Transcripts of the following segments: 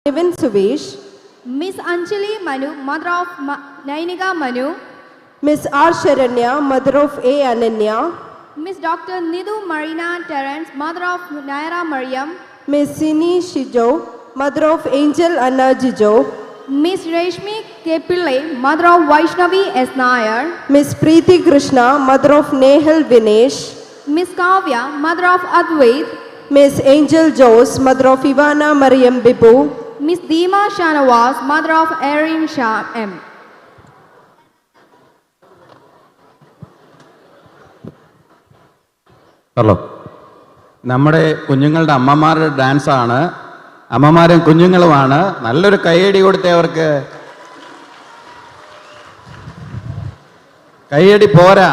Evan Suvesh, Miss Anjali Manu, mother of Nainika Manu, Miss R. Sharanya, mother of A. Ananya, Miss Dr. Nidhu Marina Terence, mother of Naira Mariam, Miss Sini Shijo, mother of Angel Anna Jijo, Miss Reshmi Kepille, mother of Vaishnavi S. Nair, Miss Preeti Krishna, mother of Nehal Vinesh, Miss Kavya, mother of Advait, Miss Angel Jose, mother of Ivana Mariam Bibu, Miss Deema Shanawaz, mother of Erin Shah M. Hello, നമ്മുടെ കുഞ്ഞുങ്ങളുടെ അമ്മമാരുടെ ഡാൻസാണ്. അമ്മമാരും കുഞ്ഞുങ്ങളുമാണ്. നല്ലൊരു കൈയടി കൊടുത്തേ അവർക്ക്. കൈയടി പോരാ.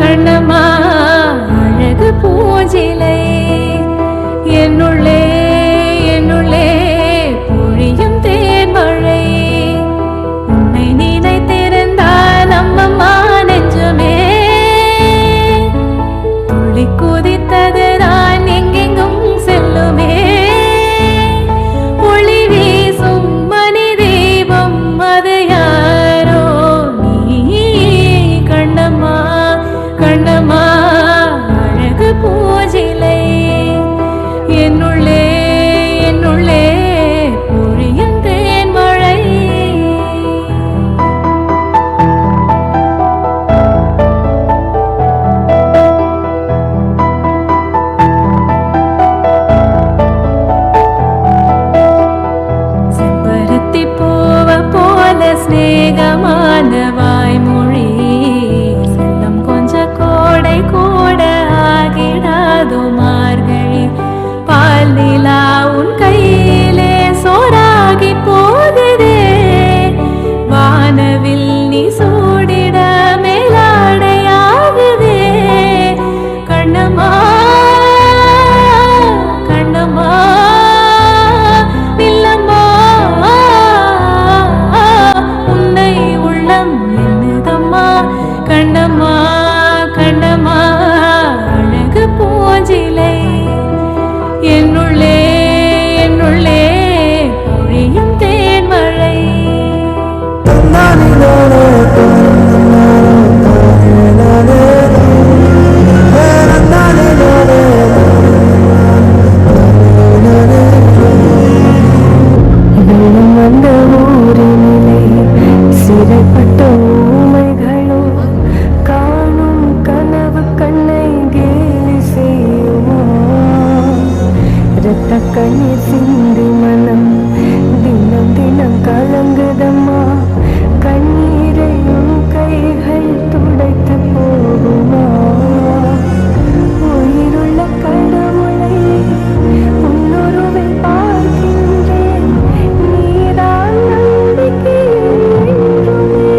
கண்ணம்மா அழகு பூஜிலை என்னுள்ளே என்னுள்ளே பொழியும் தேன்மழை உன்னை நினைத்திருந்தால் அம்மம்மா நெஞ்சமே துளி குதித்ததுதான் எங்கெங்கும் செல்லுமே ஒளி வீசும் மணி தீபம் அது யாரோ நீ கண்ணம்மா கண்ணம்மா அழகு பூஜிலை என்னுள்ளே என்னுள்ளே பொழியும் தேன்மழை செம்பருத்தி பூவ போல ஸ்நேகமான வாய்மொழி செல்லம் கொஞ்ச கோடை கூட ஆகிடாதோ மார்கழி பால் நிலா உன் கையிலே சோறாகி போகுதே வானவில் நீ சூடிட மேலாடையாகுதே கண்ணம்மா கண்ணம்மா நில்லம்மா உன்னை உள்ளம் என்னதம்மா கண்ணம்மா கண்ணம்மா அழகு பூஞ்சிலை என்னுள்ளே என்னுள்ளே பொழியும் தேன்மழை வெள்ளம் வந்த ஊரினிலே சிறைப்பட்ட ஊமைகளோ காணும் கனவு கண்ணை கேலி செய்யுமா இரத்த கண்ணீர் சிந்தி மனம் தினம் தினம் கலங்குதம்மா கண்ணீரையும் கைகள் துடைத்து போகுமா உயிருள்ள கடவுளை உன்னுருவில் பார்க்கின்றேன் நீதான் நம்பிக்கை என்றுமே